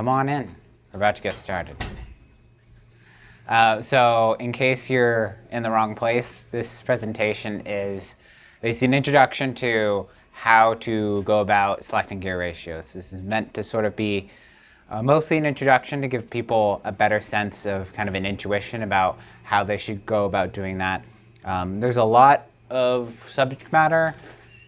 Come on in. We're about to get started. So in case you're in the wrong place, this presentation is basically an introduction to how to go about selecting gear ratios. This is meant to sort of be mostly an introduction to give people a better sense of kind of an intuition about how they should go about doing that. There's a lot of subject matter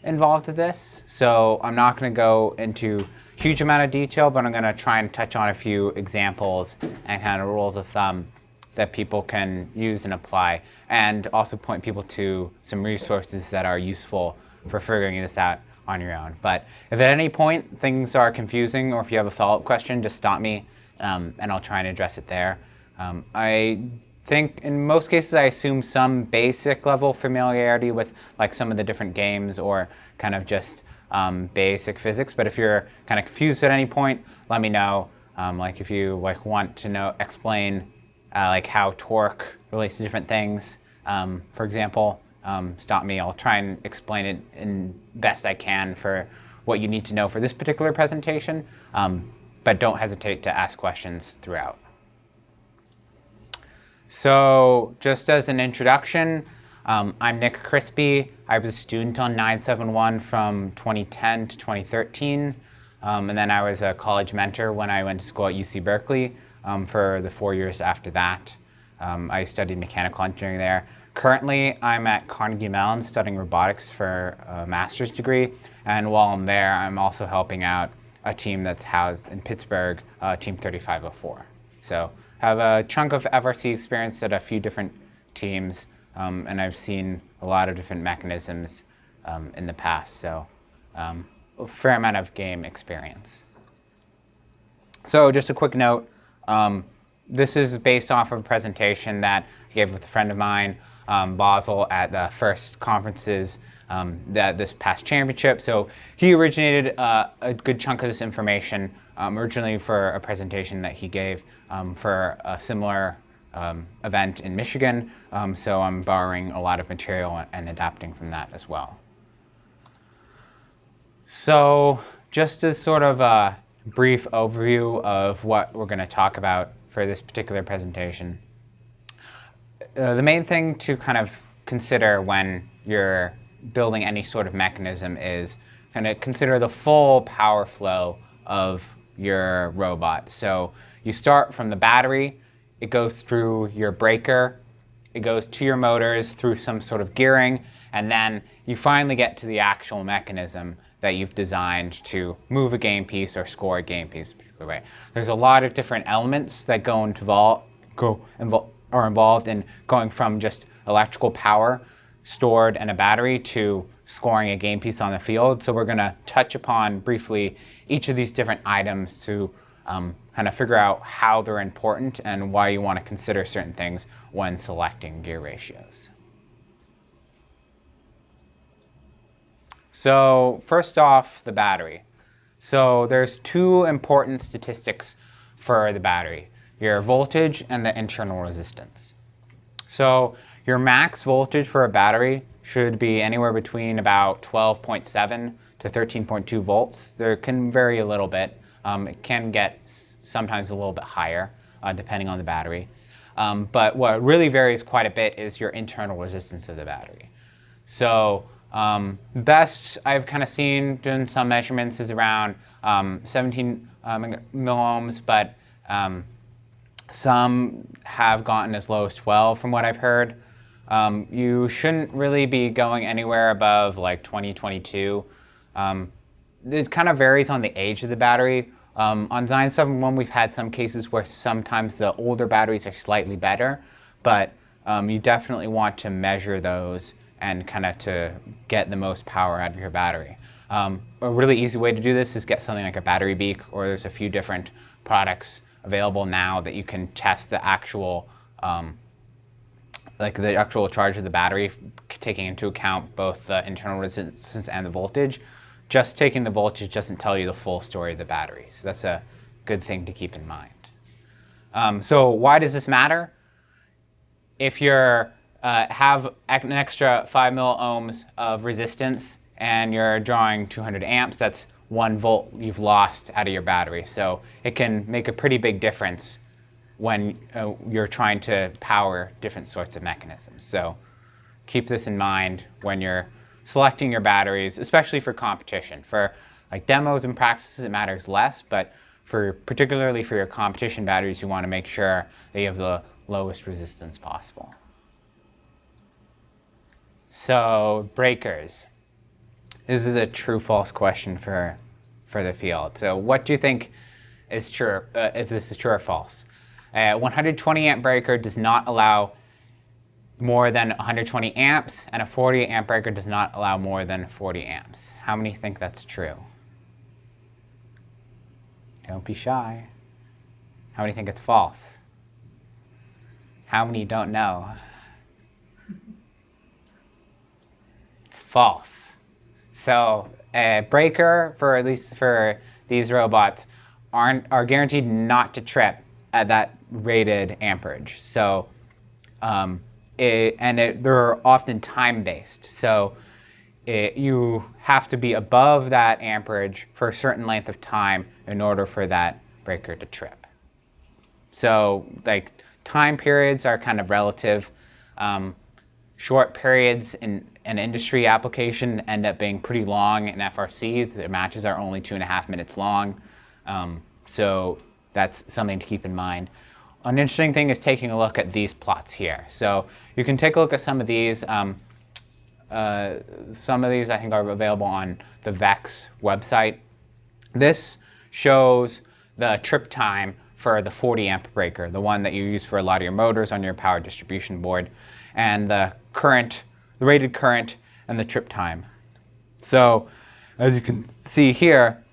involved with this, so I'm not going to go into huge amount of detail, but I'm going to try and touch on a few examples and kind of rules of thumb that people can use and apply, and also point people to some resources that are useful for figuring this out on your own. But if at any point things are confusing or if you have a follow-up question, just stop me and I'll try and address it there. I think in most cases I assume some basic level familiarity with like some of the different games or kind of just basic physics, but if you're kind of confused at any point, let me know. Like if you want to explain like how torque relates to different things, for example, stop me. I'll try and explain it in best I can for what you need to know for this particular presentation, but don't hesitate to ask questions throughout. So just as an introduction, I'm Nick Crispie. I was a student on 971 from 2010 to 2013, and then I was a college mentor when I went to school at UC Berkeley for the 4 years after that. I studied mechanical engineering there. Currently, I'm at Carnegie Mellon studying robotics for a master's degree, and while I'm there, I'm also helping out a team that's housed in Pittsburgh, Team 3504. So I have a chunk of FRC experience at a few different teams, and I've seen a lot of different mechanisms in the past, so a fair amount of game experience. So just a quick note, this is based off of a presentation that I gave with a friend of mine, Basel, at the first conferences this past championship. So he originated a good chunk of this information originally for a presentation that he gave for a similar event in Michigan. So I'm borrowing a lot of material and adapting from that as well. So just as sort of a brief overview of what we're going to talk about for this particular presentation. The main thing to kind of consider when you're building any sort of mechanism is kind of consider the full power flow of your robot. So you start from the battery, it goes through your breaker, it goes to your motors through some sort of gearing, and then you finally get to the actual mechanism that you've designed to move a game piece or score a game piece a particular way. There's a lot of different elements that are involved in going from just electrical power stored in a battery to scoring a game piece on the field. So we're going to touch upon briefly each of these different items to kind of figure out how they're important and why you want to consider certain things when selecting gear ratios. So first off, the battery. So there's two important statistics for the battery, your voltage and the internal resistance. So your max voltage for a battery should be anywhere between about 12.7 to 13.2 volts. There can vary a little bit. It can get sometimes a little bit higher depending on the battery. But what really varies quite a bit is your internal resistance of the battery. So best I've kind of seen doing some measurements is around 17 milliohms, but some have gotten as low as 12 from what I've heard. You shouldn't really be going anywhere above like 20, 22. It kind of varies on the age of the battery. On 971, we've had some cases where sometimes the older batteries are slightly better, but you definitely want to measure those and kind of to get the most power out of your battery. A really easy way to do this is get something like a battery beak, or there's a few different products available now that you can test the actual charge of the battery, taking into account both the internal resistance and the voltage. Just taking the voltage doesn't tell you the full story of the battery, so that's a good thing to keep in mind. So why does this matter? If you're have an extra 5 milliohms of resistance and you're drawing 200 amps, that's 1 volt you've lost out of your battery. So it can make a pretty big difference when you're trying to power different sorts of mechanisms. So keep this in mind when you're selecting your batteries, especially for competition. For like demos and practices, it matters less, but particularly for your competition batteries, you want to make sure that you have the lowest resistance possible. So breakers. This is a true-false question for the field. So what do you think is true, if this is true or false? A 120 amp breaker does not allow more than 120 amps, and a 40 amp breaker does not allow more than 40 amps. How many think that's true? Don't be shy. How many think it's false? How many don't know? It's false. So a breaker, at least for these robots, are guaranteed not to trip at that rated amperage. So, they're often time-based. So you have to be above that amperage for a certain length of time in order for that breaker to trip. So like time periods are kind of relative. Short periods in an industry application end up being pretty long in FRC. The matches are only 2.5 minutes long. So that's something to keep in mind. An interesting thing is taking a look at these plots here. So you can take a look at some of these. Some of these I think are available on the VEX website. This shows the trip time for the 40 amp breaker, the one that you use for a lot of your motors on your power distribution board, and the current, the rated current, and the trip time. So as you can see here,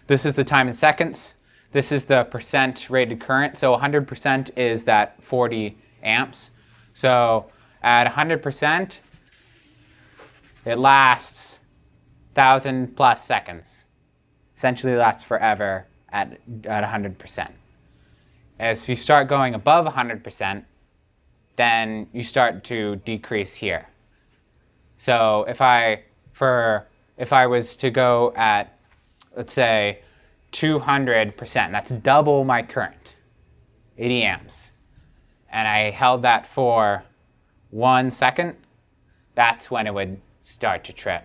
this is the time in seconds. This is the percent rated current. So 100% is that 40 amps. So at 100%, it lasts 1,000 plus seconds. Essentially lasts forever at 100%. As you start going above 100%, then you start to decrease here. So if I was to go at, let's say, 200%, that's double my current, 80 amps, and I held that for 1 second, that's when it would start to trip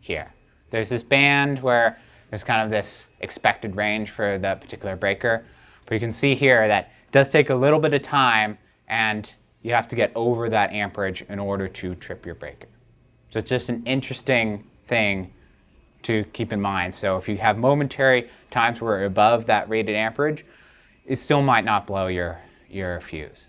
here. There's this band where there's kind of this expected range for that particular breaker, but you can see here that it does take a little bit of time, and you have to get over that amperage in order to trip your breaker. So it's just an interesting thing to keep in mind. So if you have momentary times where you're above that rated amperage, it still might not blow your fuse.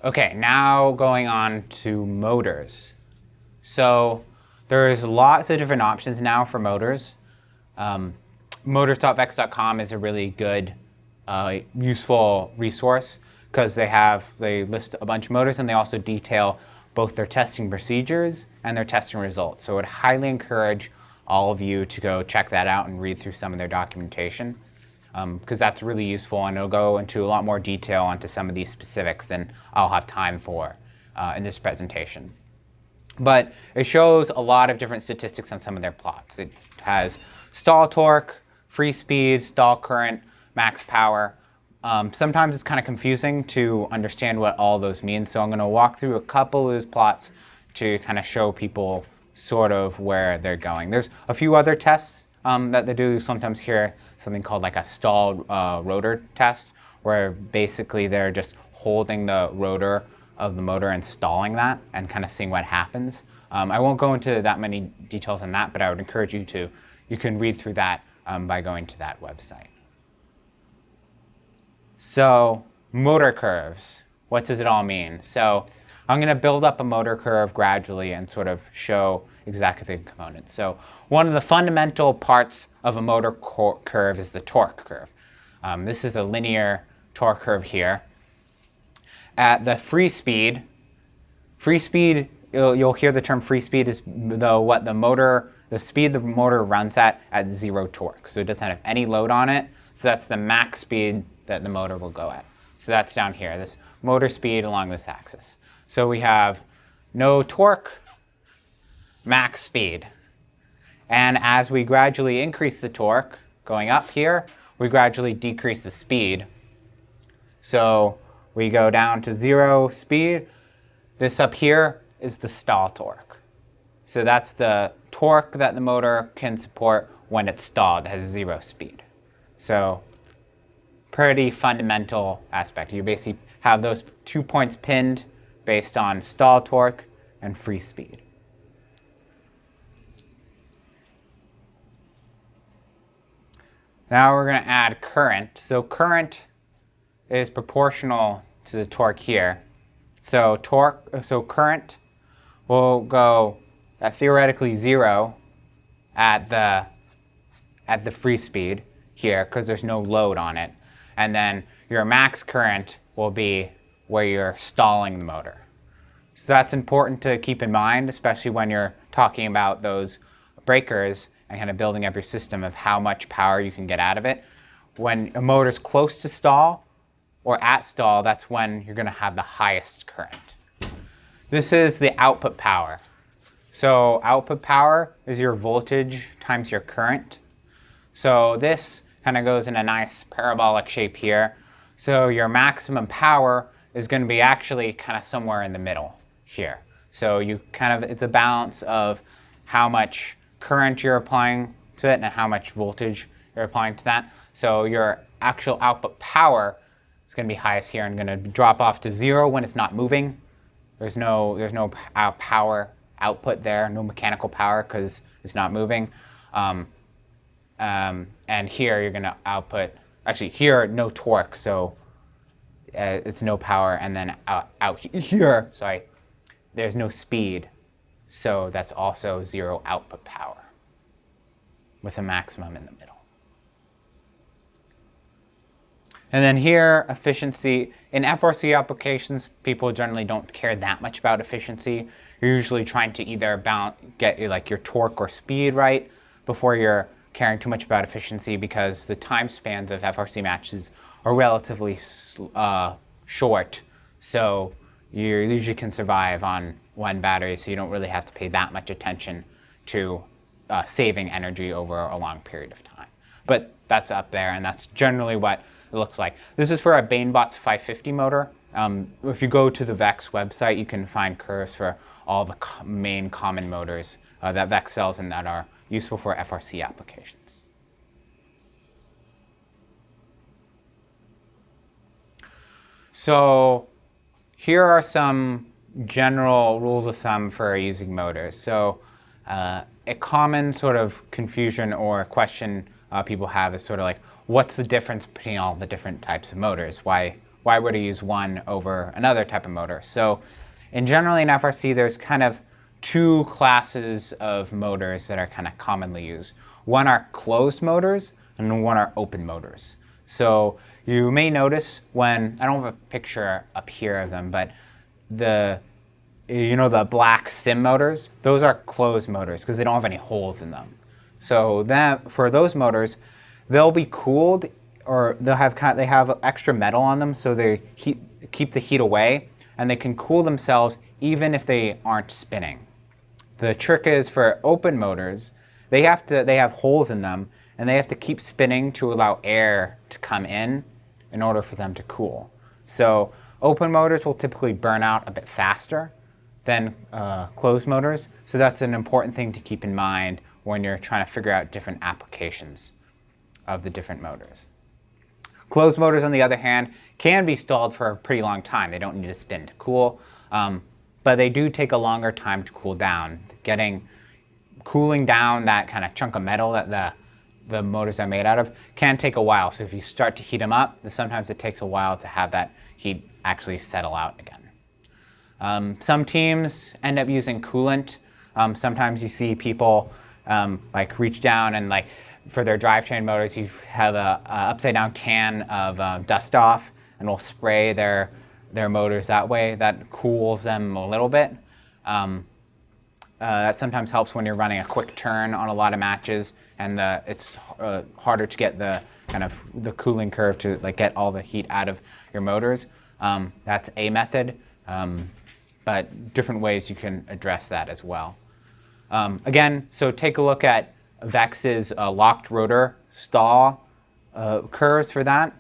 Okay, now going on to motors. So there's lots of different options now for motors. Motors.vex.com is a really good, useful resource because they list a bunch of motors, and they also detail both their testing procedures and their testing results. So I would highly encourage all of you to go check that out and read through some of their documentation, because that's really useful, and it'll go into a lot more detail onto some of these specifics than I'll have time for in this presentation. But it shows a lot of different statistics on some of their plots. It has stall torque, free speed, stall current, max power. Sometimes it's kind of confusing to understand what all those mean, so I'm going to walk through a couple of those plots to kind of show people sort of where they're going. There's a few other tests that they do. Sometimes hear something called like a stalled rotor test, where basically they're just holding the rotor of the motor and stalling that and kind of seeing what happens. I won't go into that many details on that, but I would encourage you to, you can read through that by going to that website. So motor curves, what does it all mean? So I'm going to build up a motor curve gradually and sort of show exactly the components. So one of the fundamental parts of a motor curve is the torque curve. This is the linear torque curve here. At the free speed, you'll hear the term free speed is the speed the motor runs at 0 torque. So it doesn't have any load on it. So that's the max speed that the motor will go at. So that's down here, this motor speed along this axis. So we have no torque, max speed. And as we gradually increase the torque going up here, we gradually decrease the speed. So we go down to 0 speed. This up here is the stall torque. So that's the torque that the motor can support when it's stalled, has 0 speed. So pretty fundamental aspect. You basically have those 2 points pinned based on stall torque and free speed. Now we're going to add current. So current is proportional to the torque here. So current will go at theoretically 0 at the free speed here because there's no load on it. And then your max current will be where you're stalling the motor. So that's important to keep in mind, especially when you're talking about those breakers and kind of building up your system of how much power you can get out of it. When a motor's close to stall or at stall, that's when you're going to have the highest current. This is the output power. So output power is your voltage times your current. So this kind of goes in a nice parabolic shape here. So your maximum power is going to be actually kind of somewhere in the middle here. So it's a balance of how much current you're applying to it and how much voltage you're applying to that. So your actual output power is going to be highest here and going to drop off to 0 when it's not moving. There's no power output there, no mechanical power because it's not moving. And here you're going to output, actually here no torque, so it's no power. And then out here, sorry, there's no speed, so that's also 0 output power with a maximum in the middle. And then here, efficiency. In FRC applications, people generally don't care that much about efficiency. You're usually trying to either get like your torque or speed right before you're caring too much about efficiency, because the time spans of FRC matches are relatively short. So you usually can survive on one battery, so you don't really have to pay that much attention to saving energy over a long period of time. But that's up there, and that's generally what it looks like. This is for a BaneBots 550 motor. If you go to the VEX website, you can find curves for all the main common motors that VEX sells and that are useful for FRC applications. So here are some general rules of thumb for using motors. So a common sort of confusion or question people have is sort of like, what's the difference between all the different types of motors? Why would I use one over another type of motor? So generally in FRC, there's kind of 2 classes of motors that are kind of commonly used. One are closed motors and one are open motors. So you may notice when, I don't have a picture up here of them, but the black sim motors, those are closed motors because they don't have any holes in them. So for those motors, they'll be cooled, or they have extra metal on them, so they keep the heat away, and they can cool themselves even if they aren't spinning. The trick is for open motors, they have holes in them, and they have to keep spinning to allow air to come in order for them to cool. So open motors will typically burn out a bit faster than closed motors. So that's an important thing to keep in mind when you're trying to figure out different applications of the different motors. Closed motors, on the other hand, can be stalled for a pretty long time. They don't need to spin to cool, but they do take a longer time to cool down. Cooling down that kind of chunk of metal that the motors are made out of can take a while. So if you start to heat them up, sometimes it takes a while to have that heat actually settle out again. Some teams end up using coolant. Sometimes you see people reach down and for their drivetrain motors, you have a upside down can of dust off, and will spray their motors that way. That cools them a little bit. That sometimes helps when you're running a quick turn on a lot of matches, and it's harder to get the cooling curve to get all the heat out of your motors. That's a method. but different ways you can address that as well. Again, so take a look at Vex's locked rotor stall curves for that.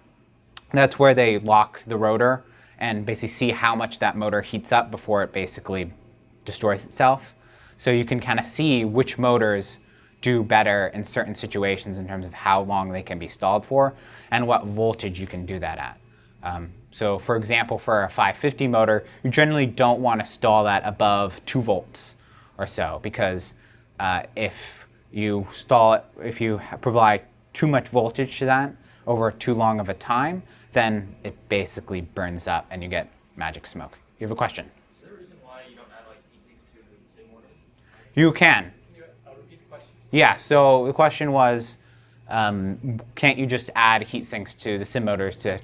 That's where they lock the rotor and basically see how much that motor heats up before it basically destroys itself. So you can kind of see which motors do better in certain situations in terms of how long they can be stalled for and what voltage you can do that at. So for example, for a 550 motor, you generally don't want to stall that above 2 volts or so, because if you stall it, if you provide too much voltage to that over too long of a time, then it basically burns up and you get magic smoke. You have a question? Is there a reason why you don't add like heat sinks to the sim motors? You can. Can you repeat the question? Yeah, so the question was, can't you just add heat sinks to the sim motors to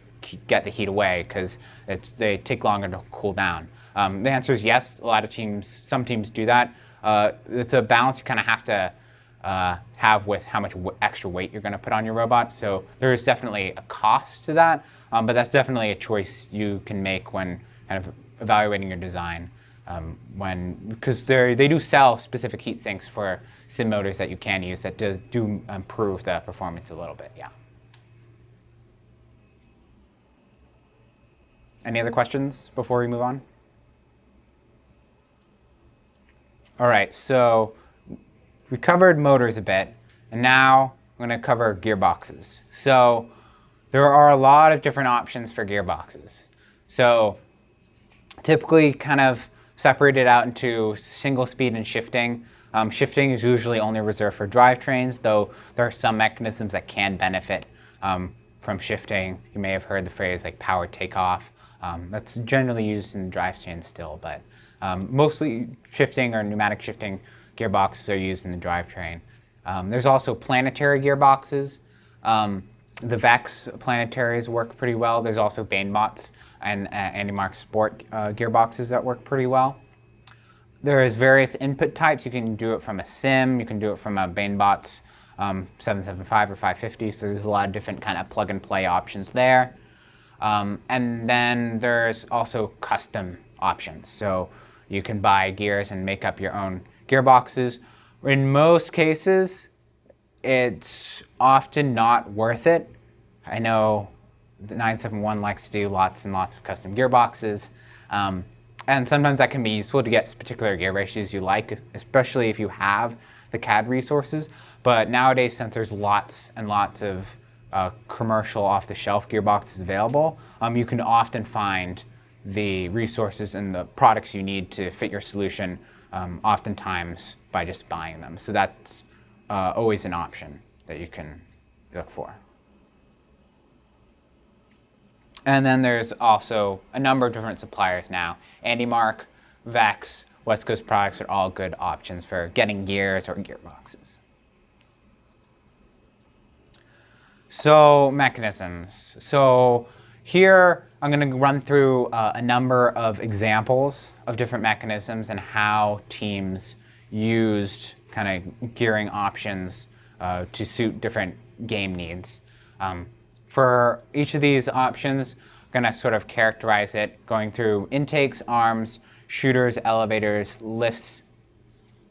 get the heat away, because they take longer to cool down? The answer is yes. A lot of teams, some teams do that. It's a balance you kind of have to have with how much extra weight you're going to put on your robot. So there is definitely a cost to that, but that's definitely a choice you can make when kind of evaluating your design. Because they do sell specific heat sinks for sim motors that you can use that do improve the performance a little bit. Yeah. Any other questions before we move on? All right, so we covered motors a bit, and now I'm going to cover gearboxes. So there are a lot of different options for gearboxes. So typically kind of separated out into single speed and shifting. Shifting is usually only reserved for drivetrains, though there are some mechanisms that can benefit from shifting. You may have heard the phrase like power takeoff. That's generally used in drivetrains still, but mostly shifting or pneumatic shifting gearboxes are used in the drivetrain. There's also planetary gearboxes. The Vex planetaries work pretty well. There's also Bainbots and AndyMark Sport gearboxes that work pretty well. There's various input types. You can do it from a sim. You can do it from a Bainbots 775 or 550. So there's a lot of different kind of plug and play options there. And then there's also custom options. So you can buy gears and make up your own gearboxes. In most cases, it's often not worth it. I know the 971 likes to do lots and lots of custom gearboxes. And sometimes that can be useful to get particular gear ratios you like, especially if you have the CAD resources. But nowadays, since there's lots and lots of commercial off-the-shelf gearboxes available, you can often find the resources and the products you need to fit your solution, oftentimes by just buying them. So that's always an option that you can look for. And then there's also a number of different suppliers now. AndyMark, Vex, West Coast Products are all good options for getting gears or gearboxes. So mechanisms. So here I'm going to run through a number of examples of different mechanisms and how teams used kind of gearing options to suit different game needs. For each of these options, I'm going to sort of characterize it going through intakes, arms, shooters, elevators, lifts,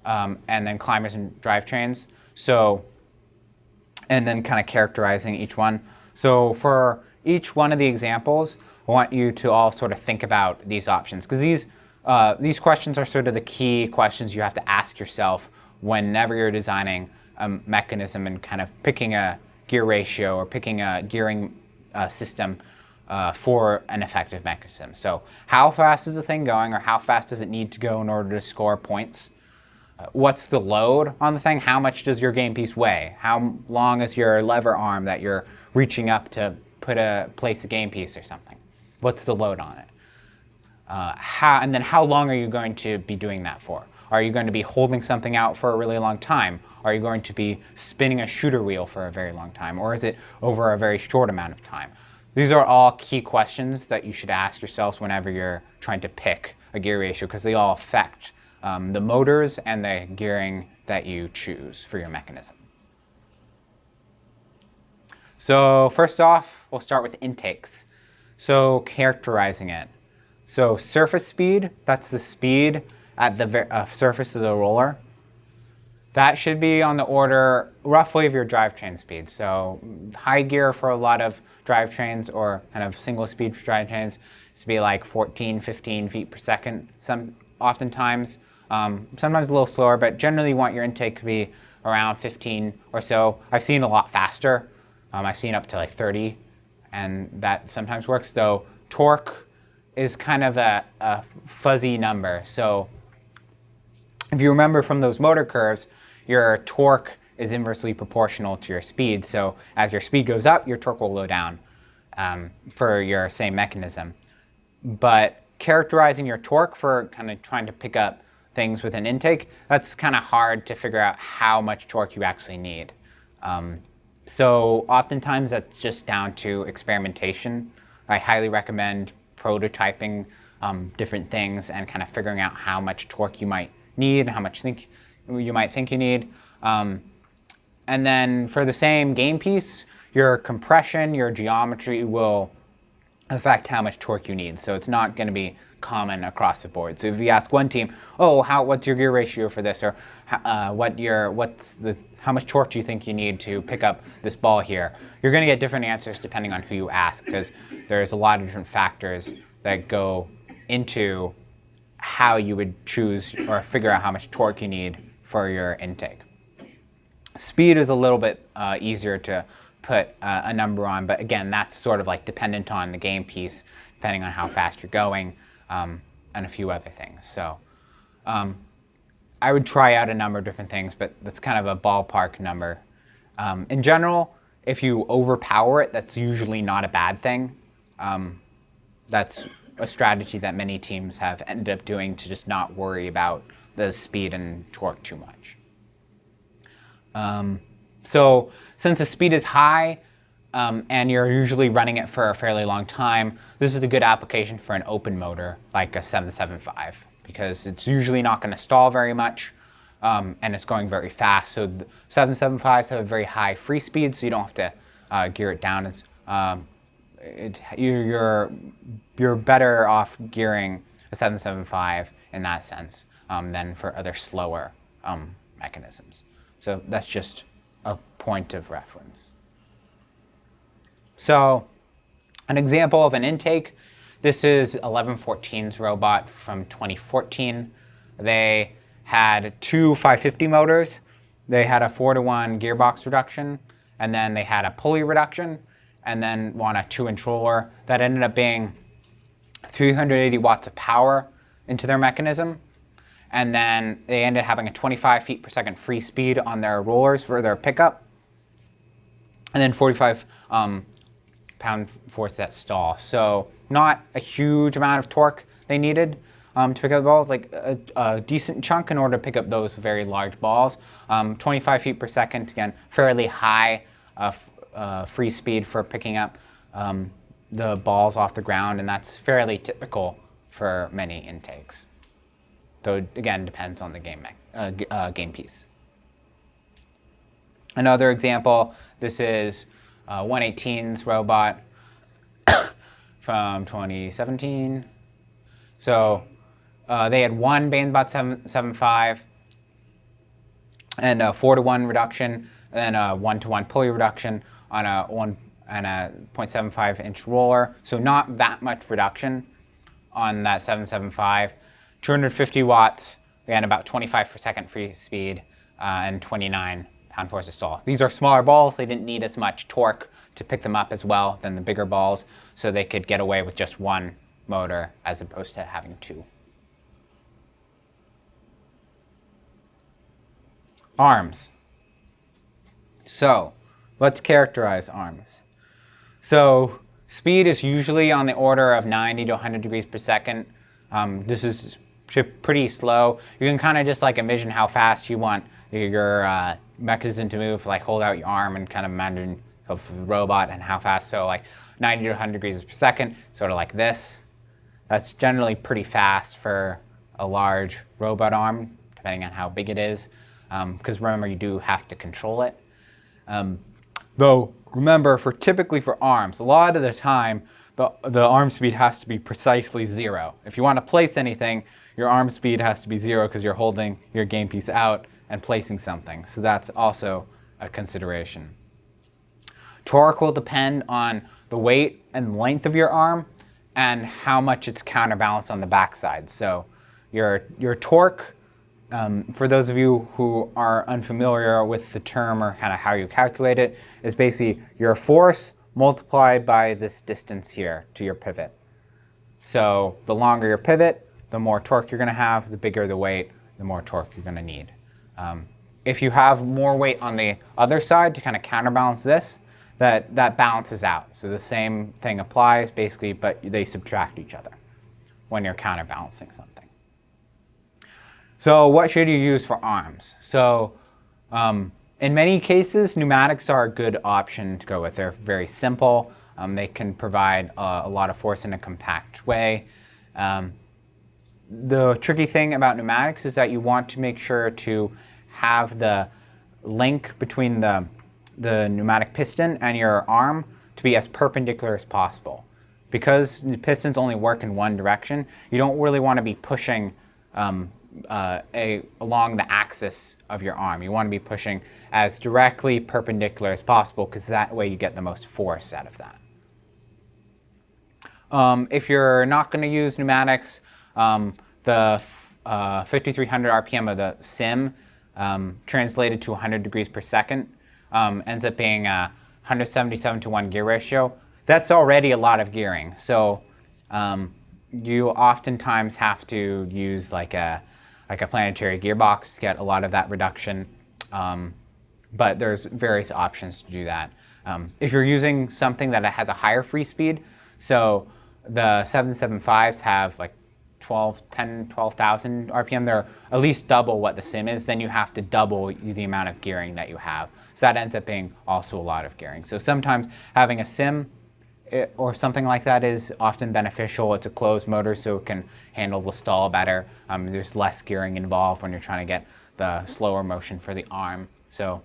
and then climbers and drivetrains. So, and then kind of characterizing each one. So for each one of the examples, I want you to all sort of think about these options, because these questions are sort of the key questions you have to ask yourself whenever you're designing a mechanism and kind of picking a gear ratio or picking a gearing system for an effective mechanism. So how fast is the thing going, or how fast does it need to go in order to score points? What's the load on the thing? How much does your game piece weigh? How long is your lever arm that you're reaching up to place a game piece or something? What's the load on it? And then how long are you going to be doing that for? Are you going to be holding something out for a really long time? Are you going to be spinning a shooter wheel for a very long time? Or is it over a very short amount of time? These are all key questions that you should ask yourselves whenever you're trying to pick a gear ratio, because they all affect the motors and the gearing that you choose for your mechanism. So first off, we'll start with intakes. So characterizing it. So surface speed, that's the speed at the surface of the roller. That should be on the order roughly of your drivetrain speed. So high gear for a lot of drivetrains, or kind of single speed drivetrains, is to be like 14, 15 feet per second. Oftentimes, sometimes a little slower, but generally you want your intake to be around 15 or so. I've seen a lot faster. I've seen up to like 30, and that sometimes works, though torque is kind of a fuzzy number. So if you remember from those motor curves, your torque is inversely proportional to your speed. So as your speed goes up, your torque will go down for your same mechanism. But characterizing your torque for kind of trying to pick up things with an intake, that's kind of hard to figure out how much torque you actually need. So oftentimes that's just down to experimentation. I highly recommend prototyping different things and kind of figuring out how much torque you might need, how much you might think you need. And then for the same game piece, your compression, your geometry will affect how much torque you need. So it's not going to be common across the board. So if you ask one team, oh, what's your gear ratio for this, or how much torque do you think you need to pick up this ball here, you're going to get different answers depending on who you ask, because there's a lot of different factors that go into how you would choose or figure out how much torque you need for your intake. Speed is a little bit easier to put a number on, but again, that's sort of like dependent on the game piece, depending on how fast you're going, and a few other things. So I would try out a number of different things, but that's kind of a ballpark number. In general, if you overpower it, that's usually not a bad thing. That's a strategy that many teams have ended up doing to just not worry about the speed and torque too much. So since the speed is high and you're usually running it for a fairly long time, this is a good application for an open motor like a 775, because it's usually not going to stall very much and it's going very fast. So the 775s have a very high free speed, so you don't have to gear it down. You're better off gearing a 775 in that sense than for other slower mechanisms. So that's just a point of reference. So an example of an intake, this is 1114's robot from 2014. They had two 550 motors. They had a 4-to-1 gearbox reduction, and then they had a pulley reduction, and then on a 2-inch roller. That ended up being 380 watts of power into their mechanism. And then they ended up having a 25 feet per second free speed on their rollers for their pickup. And then 45 pound-force at stall. So not a huge amount of torque they needed to pick up the balls, like a decent chunk in order to pick up those very large balls. 25 feet per second, again, fairly high free speed for picking up the balls off the ground, and that's fairly typical for many intakes. So again, depends on the game piece. Another example, this is 118's robot from 2017. So they had one Bainbot 775 and a 4-to-1 reduction, and then a 1-to-1 pulley reduction on a 0.75 inch roller. So not that much reduction on that 775. 250 watts, again about 25 per second free speed, and 29 pound-force of stall. These are smaller balls. They didn't need as much torque to pick them up as well than the bigger balls, so they could get away with just one motor as opposed to having two. Arms. So let's characterize arms. So speed is usually on the order of 90 to 100 degrees per second. This is pretty slow. You can kind of just like envision how fast you want your mechanism to move, like hold out your arm and kind of imagine a robot and how fast. So like 90 to 100 degrees per second, sort of like this. That's generally pretty fast for a large robot arm, depending on how big it is, because remember, you do have to control it. Though remember, typically for arms, a lot of the time the arm speed has to be precisely 0. If you want to place anything, your arm speed has to be 0 because you're holding your game piece out and placing something. So that's also a consideration. Torque will depend on the weight and length of your arm and how much it's counterbalanced on the backside. So your torque, for those of you who are unfamiliar with the term or kind of how you calculate it, is basically your force multiplied by this distance here to your pivot. So the longer your pivot, the more torque you're going to have. The bigger the weight, the more torque you're going to need. If you have more weight on the other side to kind of counterbalance this, that balances out. So the same thing applies basically, but they subtract each other when you're counterbalancing something. So what should you use for arms? So in many cases, pneumatics are a good option to go with. They're very simple. They can provide a lot of force in a compact way. The tricky thing about pneumatics is that you want to make sure to have the link between the pneumatic piston and your arm to be as perpendicular as possible. Because the pistons only work in one direction, you don't really want to be pushing along the axis of your arm. You want to be pushing as directly perpendicular as possible because that way you get the most force out of that. If you're not going to use pneumatics, the 5300 RPM of the sim translated to 100 degrees per second ends up being a 177 to 1 gear ratio. That's already a lot of gearing. So you oftentimes have to use like a planetary gearbox to get a lot of that reduction. But there's various options to do that. If you're using something that has a higher free speed, so the 775s have like 12,000 RPM, they're at least double what the sim is, then you have to double the amount of gearing that you have. So that ends up being also a lot of gearing. So sometimes having a sim or something like that is often beneficial. It's a closed motor, so it can handle the stall better. There's less gearing involved when you're trying to get the slower motion for the arm. So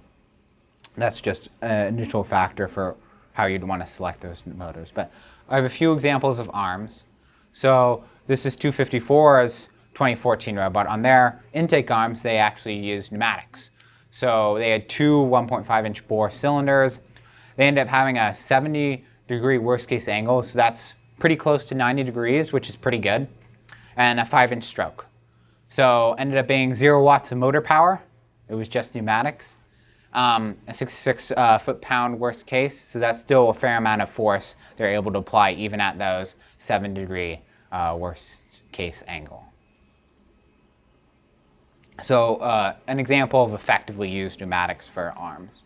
that's just an initial factor for how you'd want to select those motors. But I have a few examples of arms. So this is 254's 2014 robot. On their intake arms, they actually used pneumatics. So they had two 1.5-inch bore cylinders. They ended up having a 70-degree worst-case angle, so that's pretty close to 90 degrees, which is pretty good, and a 5-inch stroke. So ended up being 0 watts of motor power. It was just pneumatics. A 66 foot-pound worst case, so that's still a fair amount of force they're able to apply even at those 7-degree worst-case angle. So an example of effectively used pneumatics for arms.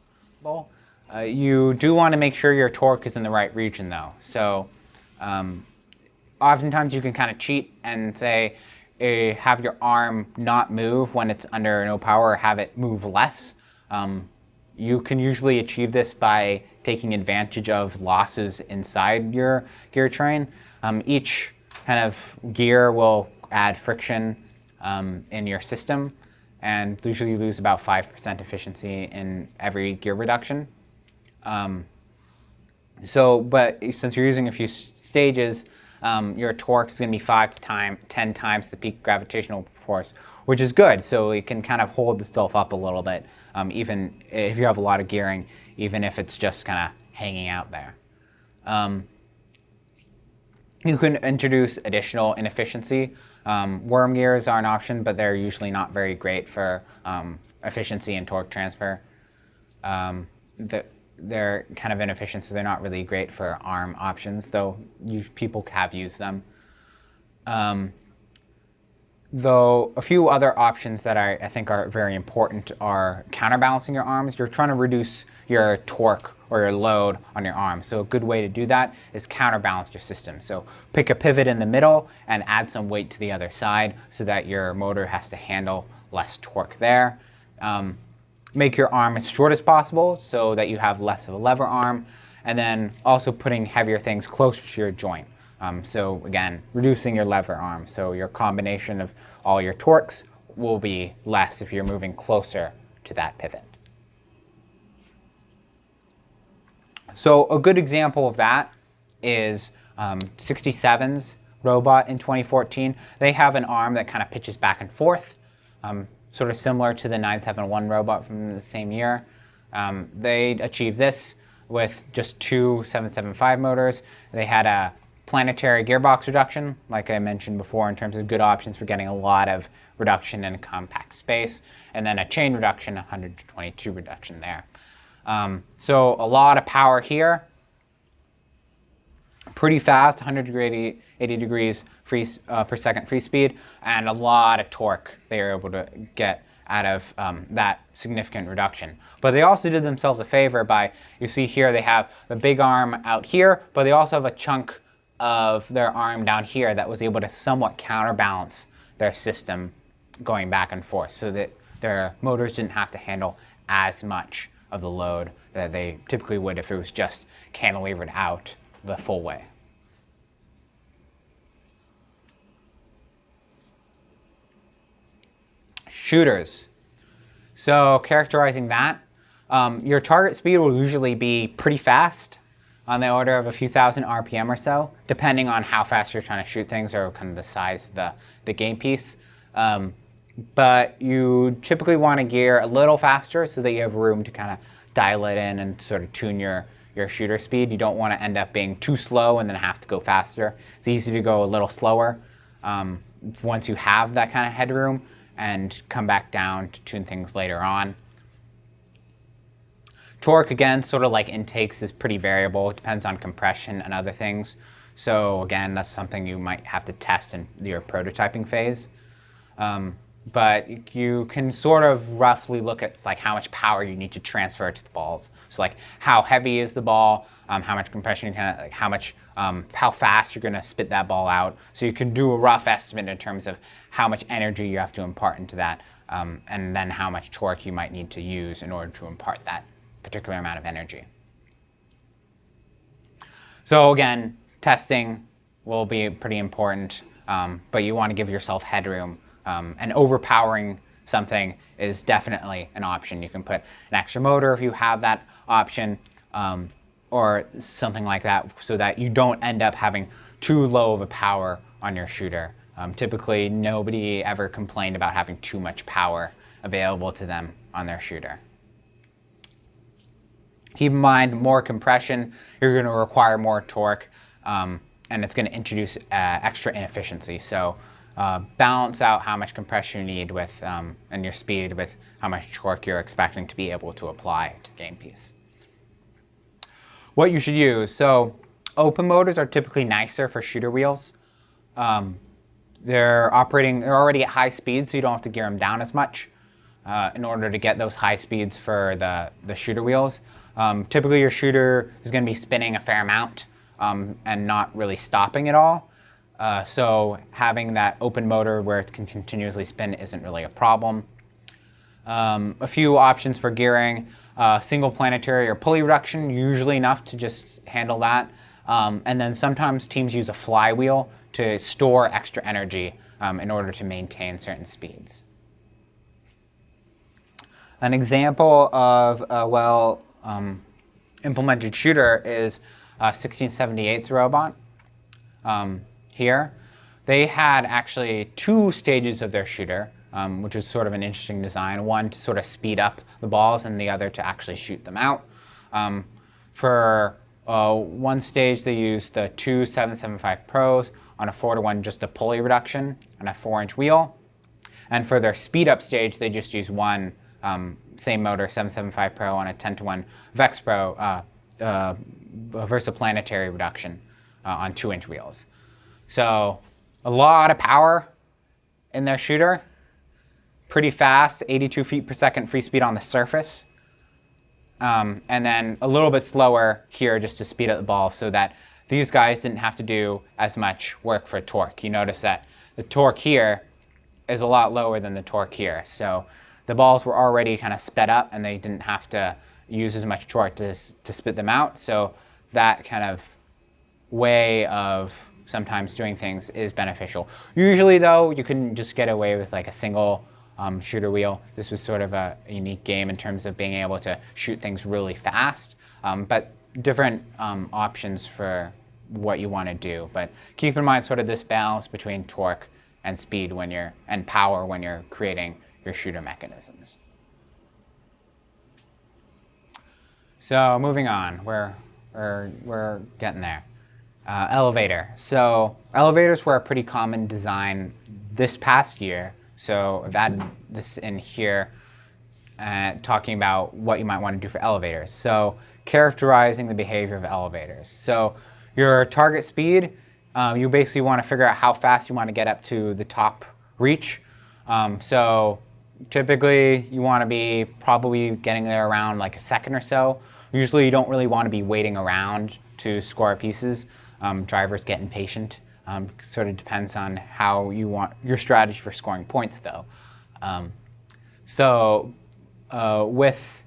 You do want to make sure your torque is in the right region though. So oftentimes you can kind of cheat and say have your arm not move when it's under no power or have it move less. You can usually achieve this by taking advantage of losses inside your gear train. Each kind of gear will add friction in your system, and usually you lose about 5% efficiency in every gear reduction. But since you're using a few stages, your torque is going to be 5 to 10 times the peak gravitational force, which is good. So it can kind of hold itself up a little bit, even if you have a lot of gearing, even if it's just kind of hanging out there. You can introduce additional inefficiency. Worm gears are an option, but they're usually not very great for efficiency and torque transfer. They're kind of inefficient, so they're not really great for arm options, though people have used them. Though a few other options that I think are very important are counterbalancing your arms. You're trying to reduce your torque or your load on your arm. So a good way to do that is counterbalance your system. So pick a pivot in the middle and add some weight to the other side so that your motor has to handle less torque there. Make your arm as short as possible so that you have less of a lever arm, and then also putting heavier things closer to your joint. So again, reducing your lever arm. So your combination of all your torques will be less if you're moving closer to that pivot. So a good example of that is 67's robot in 2014. They have an arm that kind of pitches back and forth, sort of similar to the 971 robot from the same year. They achieved this with just two 775 motors. They had a planetary gearbox reduction, like I mentioned before, in terms of good options for getting a lot of reduction in a compact space, and then a chain reduction, 122 reduction there. So a lot of power here, pretty fast, 180 degrees per second free speed, and a lot of torque they were able to get out of that significant reduction. But they also did themselves a favor by, you see here, they have the big arm out here, but they also have a chunk of their arm down here that was able to somewhat counterbalance their system going back and forth, so that their motors didn't have to handle as much of the load that they typically would if it was just cantilevered out the full way. Shooters. So characterizing that, your target speed will usually be pretty fast, on the order of a few thousand RPM or so, depending on how fast you're trying to shoot things or kind of the size of the game piece. But you typically want to gear a little faster so that you have room to kind of dial it in and sort of tune your shooter speed. You don't want to end up being too slow and then have to go faster. It's easy to go a little slower once you have that kind of headroom and come back down to tune things later on. Torque, again, sort of like intakes, is pretty variable. It depends on compression and other things. So again, that's something you might have to test in your prototyping phase. But you can sort of roughly look at like how much power you need to transfer to the balls. So like how heavy is the ball, how much compression you can, like how fast you're going to spit that ball out. So you can do a rough estimate in terms of how much energy you have to impart into that, and then how much torque you might need to use in order to impart that particular amount of energy. So again, testing will be pretty important, but you want to give yourself headroom, and overpowering something is definitely an option. You can put an extra motor if you have that option, or something like that, so that you don't end up having too low of a power on your shooter. Typically, nobody ever complained about having too much power available to them on their shooter. Keep in mind, more compression, you're going to require more torque, and it's going to introduce extra inefficiency. So balance out how much compression you need with, and your speed with how much torque you're expecting to be able to apply to the game piece. What you should use. So open motors are typically nicer for shooter wheels. They're already at high speed, so you don't have to gear them down as much in order to get those high speeds for the shooter wheels. Typically your shooter is going to be spinning a fair amount and not really stopping at all. So having that open motor where it can continuously spin isn't really a problem. A few options for gearing, single planetary or pulley reduction, usually enough to just handle that. And then sometimes teams use a flywheel to store extra energy in order to maintain certain speeds. An example of a implemented shooter is 1678's robot. Here, they had actually two stages of their shooter, which is sort of an interesting design. One to sort of speed up the balls, and the other to actually shoot them out. For one stage, they used the two 775 Pros on a 4-to-1, just a pulley reduction on a 4-inch wheel. And for their speed up stage, they just used one same motor, 775 Pro on a 10-to-1 Vex Pro versaplanetary reduction on 2-inch wheels. So a lot of power in their shooter, pretty fast, 82 feet per second free speed on the surface, and then a little bit slower here just to speed up the ball so that these guys didn't have to do as much work for torque. You notice that the torque here is a lot lower than the torque here. So the balls were already kind of sped up and they didn't have to use as much torque to spit them out. So that kind of way of sometimes doing things is beneficial. Usually though, you can just get away with like a single shooter wheel. This was sort of a unique game in terms of being able to shoot things really fast, but different options for what you want to do. But keep in mind sort of this balance between torque and speed and power when you're creating your shooter mechanisms. So moving on, we're getting there. Elevator. So elevators were a pretty common design this past year. So I've added this in here, talking about what you might want to do for elevators. So characterizing the behavior of elevators. So your target speed, you basically want to figure out how fast you want to get up to the top reach. So typically you want to be probably getting there around like a second or so. Usually you don't really want to be waiting around to score pieces. Drivers get impatient. Sort of depends on how you want your strategy for scoring points though. With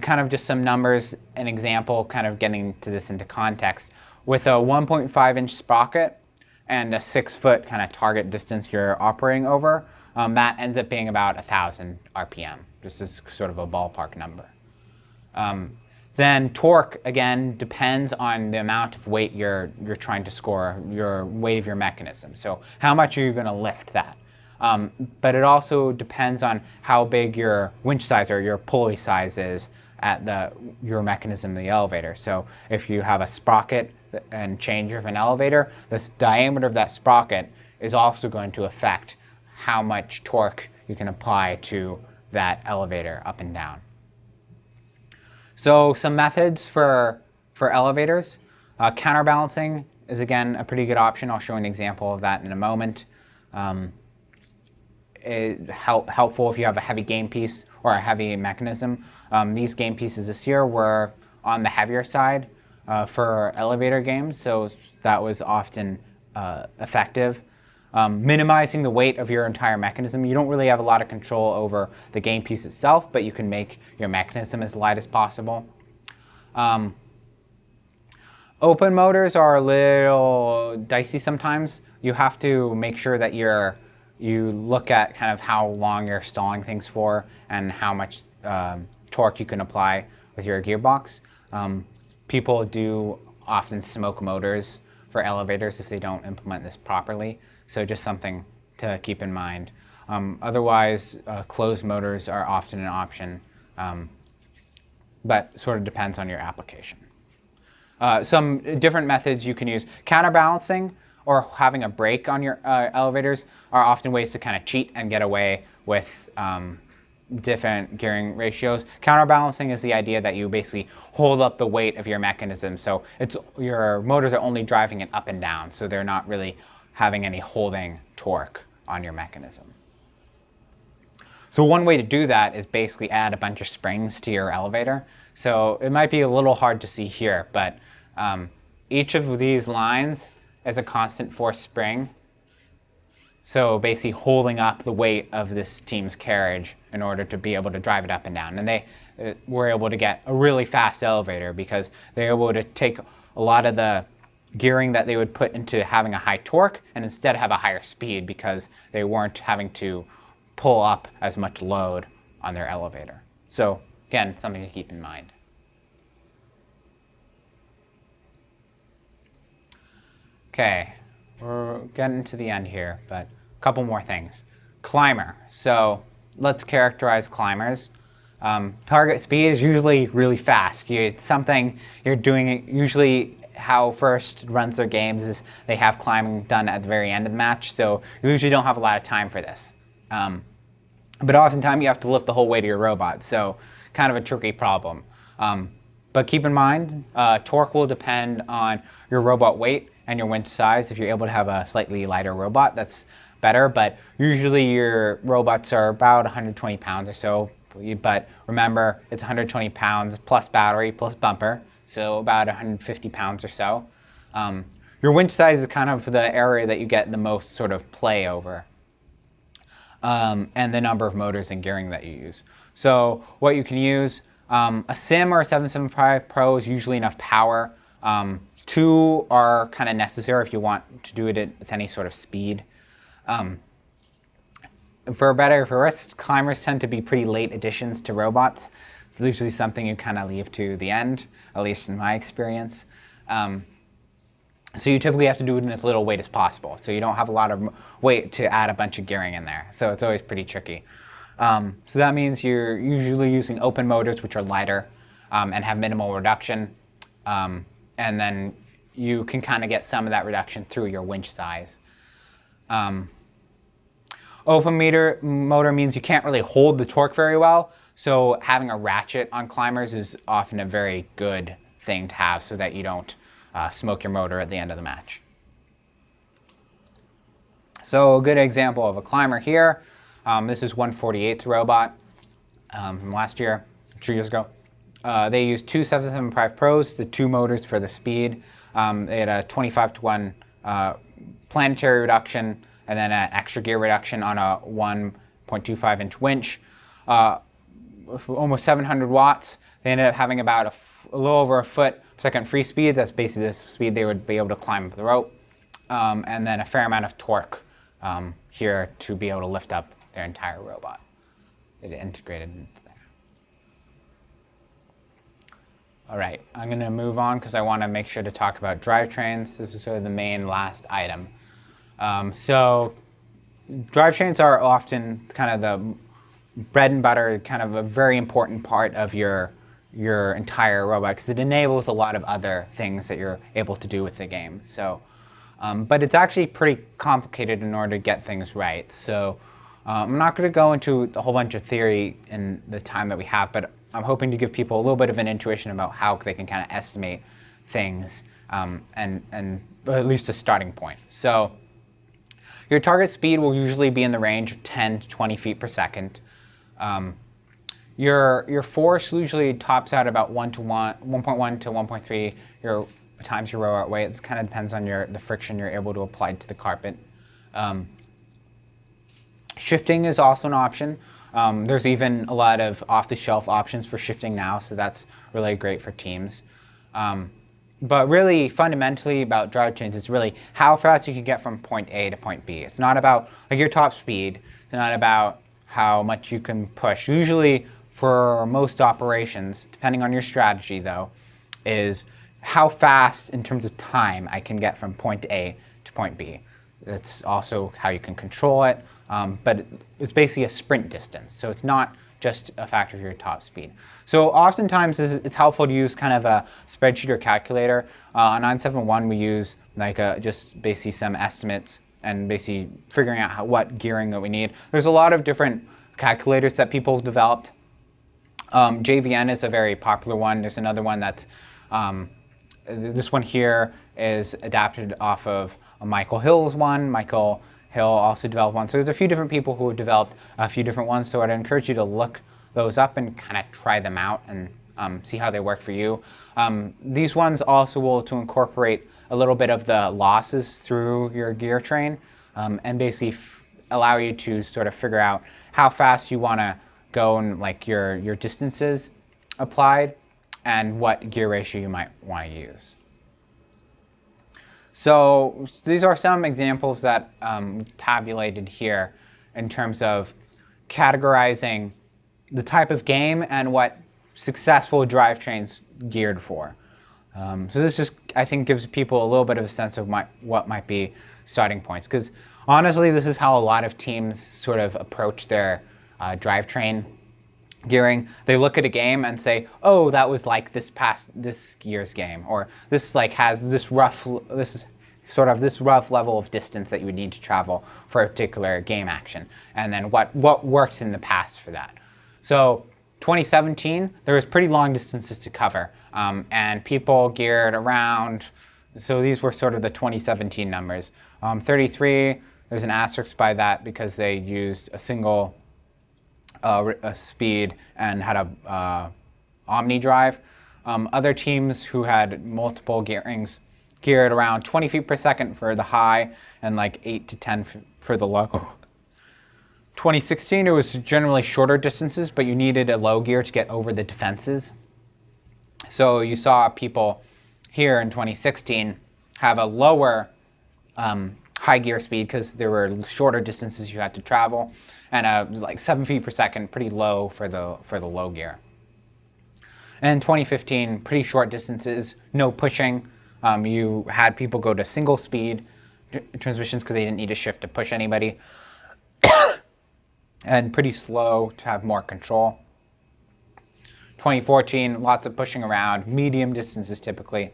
kind of just some numbers, an example, kind of getting to this into context, with a 1.5-inch sprocket and a 6-foot kind of target distance you're operating over, that ends up being about 1,000 RPM, just as sort of a ballpark number. Then torque, again, depends on the amount of weight you're trying to score, your weight of your mechanism. So how much are you going to lift that? But it also depends on how big your winch size or your pulley size is at your mechanism in the elevator. So if you have a sprocket and changer of an elevator, the diameter of that sprocket is also going to affect how much torque you can apply to that elevator up and down. So some methods for elevators. Counterbalancing is again a pretty good option. I'll show an example of that in a moment. Helpful if you have a heavy game piece or a heavy mechanism. These game pieces this year were on the heavier side for elevator games, so that was often effective. Minimizing the weight of your entire mechanism. You don't really have a lot of control over the game piece itself, but you can make your mechanism as light as possible. Open motors are a little dicey sometimes. You have to make sure that you look at kind of how long you're stalling things for and how much torque you can apply with your gearbox. People do often smoke motors for elevators if they don't implement this properly. So just something to keep in mind. Otherwise, closed motors are often an option, but sort of depends on your application. Some different methods you can use. Counterbalancing or having a brake on your elevators are often ways to kind of cheat and get away with different gearing ratios. Counterbalancing is the idea that you basically hold up the weight of your mechanism. So your motors are only driving it up and down, so they're not really having any holding torque on your mechanism. So one way to do that is basically add a bunch of springs to your elevator. So it might be a little hard to see here, but each of these lines is a constant force spring. So basically holding up the weight of this team's carriage in order to be able to drive it up and down. And they were able to get a really fast elevator because they were able to take a lot of the gearing that they would put into having a high torque and instead have a higher speed because they weren't having to pull up as much load on their elevator. So again, something to keep in mind. Okay, we're getting to the end here, but a couple more things. Climber. So let's characterize climbers. Target speed is usually really fast. It's something you're doing usually. How first runs their games is they have climbing done at the very end of the match, so you usually don't have a lot of time for this. But oftentimes you have to lift the whole weight of your robot, so kind of a tricky problem. But keep in mind, torque will depend on your robot weight and your winch size. If you're able to have a slightly lighter robot, that's better, but usually your robots are about 120 pounds or so. But remember, it's 120 pounds plus battery plus bumper, so about 150 pounds or so. Your winch size is kind of the area that you get the most sort of play over, and the number of motors and gearing that you use. So what you can use, a Sim or a 775 Pro is usually enough power. 2 are kind of necessary if you want to do it with any sort of speed. For better or for worse, climbers tend to be pretty late additions to robots. It's usually something you kind of leave to the end, at least in my experience. So you typically have to do it in as little weight as possible. So you don't have a lot of weight to add a bunch of gearing in there. So it's always pretty tricky. So that means you're usually using open motors, which are lighter and have minimal reduction. And then you can kind of get some of that reduction through your winch size. Open motor means you can't really hold the torque very well. So having a ratchet on climbers is often a very good thing to have so that you don't smoke your motor at the end of the match. So a good example of a climber here. This is 148's robot from last year, 2 years ago. They used two 775 Pros, the two motors for the speed. They had a 25-to-1 planetary reduction and then an extra gear reduction on a 1.25-inch winch. Almost 700 watts. They ended up having about a little over a foot per second free speed. That's basically the speed they would be able to climb up the rope. And then a fair amount of torque here to be able to lift up their entire robot. It integrated into there. All right, I'm going to move on because I want to make sure to talk about drivetrains. This is sort of the main last item. So drivetrains are often kind of the bread and butter, kind of a very important part of your entire robot because it enables a lot of other things that you're able to do with the game. So, but it's actually pretty complicated in order to get things right. So I'm not going to go into a whole bunch of theory in the time that we have, but I'm hoping to give people a little bit of an intuition about how they can kind of estimate things and at least a starting point. So your target speed will usually be in the range of 10 to 20 feet per second. Your force usually tops out about 1.1 to 1.3 times your robot weight. It kind of depends on the friction you're able to apply to the carpet. Shifting is also an option. There's even a lot of off-the-shelf options for shifting now, so that's really great for teams. But really, fundamentally about drivetrains is really how fast you can get from point A to point B. It's not about your top speed. It's not about how much you can push. Usually, for most operations, depending on your strategy, though, is how fast in terms of time I can get from point A to point B. That's also how you can control it, but it's basically a sprint distance. So it's not just a factor of your top speed. So oftentimes it's helpful to use kind of a spreadsheet or calculator. On 971 we use just basically some estimates and basically figuring out what gearing that we need. There's a lot of different calculators that people have developed. JVN is a very popular one. There's another one that's, this one here is adapted off of Michael Hill's one. Michael Hill also developed one. So there's a few different people who have developed a few different ones. So I'd encourage you to look those up and kind of try them out and see how they work for you. These ones also will to incorporate a little bit of the losses through your gear train and basically allow you to sort of figure out how fast you want to go and your distances applied and what gear ratio you might want to use. So these are some examples that tabulated here in terms of categorizing the type of game and what successful drivetrains geared for. So this just, I think, gives people a little bit of a sense of what might be starting points. Because honestly, this is how a lot of teams sort of approach their drivetrain gearing. They look at a game and say, oh, that was like this year's game, or this has this rough level of distance that you would need to travel for a particular game action, and then what worked in the past for that. So 2017, there was pretty long distances to cover, and people geared around, so these were sort of the 2017 numbers. 33, there's an asterisk by that because they used a single a speed and had a Omni drive. Other teams who had multiple gearings geared around 20 feet per second for the high and 8 to 10 for the low. 2016, it was generally shorter distances, but you needed a low gear to get over the defenses. So you saw people here in 2016 have a lower high gear speed because there were shorter distances you had to travel, and 7 feet per second, pretty low for the low gear. And in 2015, pretty short distances, no pushing, You had people go to single speed transmissions because they didn't need to shift to push anybody, and pretty slow to have more control. 2014, lots of pushing around, medium distances typically.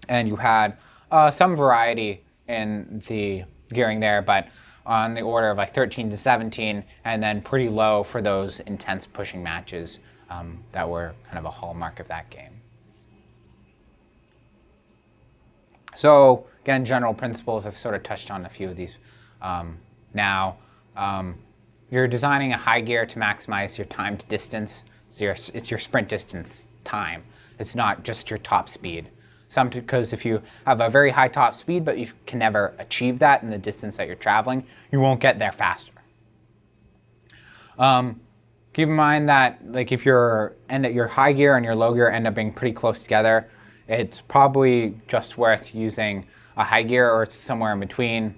And you had some variety in the gearing there, but on the order of like 13 to 17, and then pretty low for those intense pushing matches that were kind of a hallmark of that game. So again, general principles, I've sort of touched on a few of these now. You're designing a high gear to maximize your time to distance. So it's your sprint distance time. It's not just your top speed. Because if you have a very high top speed, but you can never achieve that in the distance that you're traveling, you won't get there faster. Keep in mind that like if your high gear and your low gear end up being pretty close together, it's probably just worth using a high gear or somewhere in between,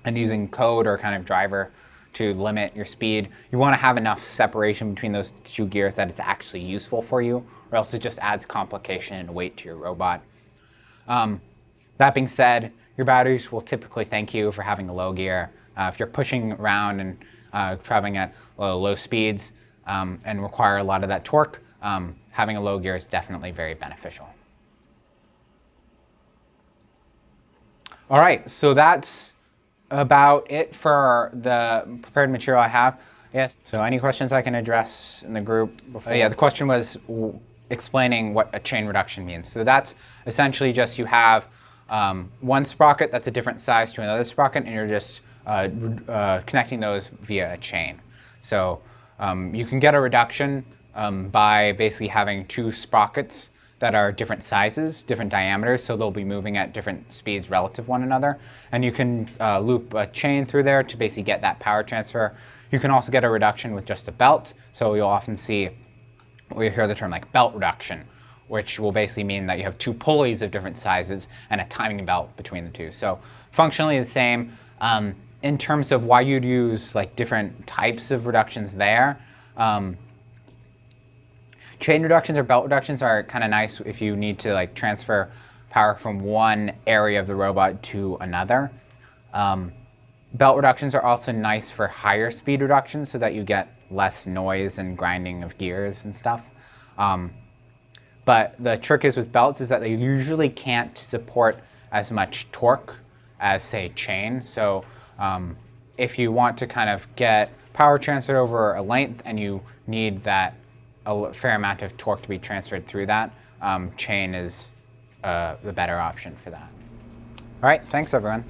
and using code or kind of driver to limit your speed. You want to have enough separation between those two gears that it's actually useful for you, or else it just adds complication and weight to your robot. That being said, your batteries will typically thank you for having a low gear. If you're pushing around and traveling at low speeds and require a lot of that torque, having a low gear is definitely very beneficial. All right, so that's about it for the prepared material I have. Yes. So any questions I can address in the group before? Yeah, the question was explaining what a chain reduction means. So that's essentially just you have one sprocket that's a different size to another sprocket, and you're just connecting those via a chain. So you can get a reduction by basically having two sprockets that are different sizes, different diameters, so they'll be moving at different speeds relative to one another. And you can loop a chain through there to basically get that power transfer. You can also get a reduction with just a belt. So you'll often see, or you hear the term like belt reduction, which will basically mean that you have two pulleys of different sizes and a timing belt between the two. So functionally the same. In terms of why you'd use like different types of reductions there, chain reductions or belt reductions are kind of nice if you need to like transfer power from one area of the robot to another. Belt reductions are also nice for higher speed reductions so that you get less noise and grinding of gears and stuff. But the trick is with belts is that they usually can't support as much torque as say chain. So if you want to kind of get power transferred over a length and you need that a fair amount of torque to be transferred through that, chain is the better option for that. All right, thanks everyone.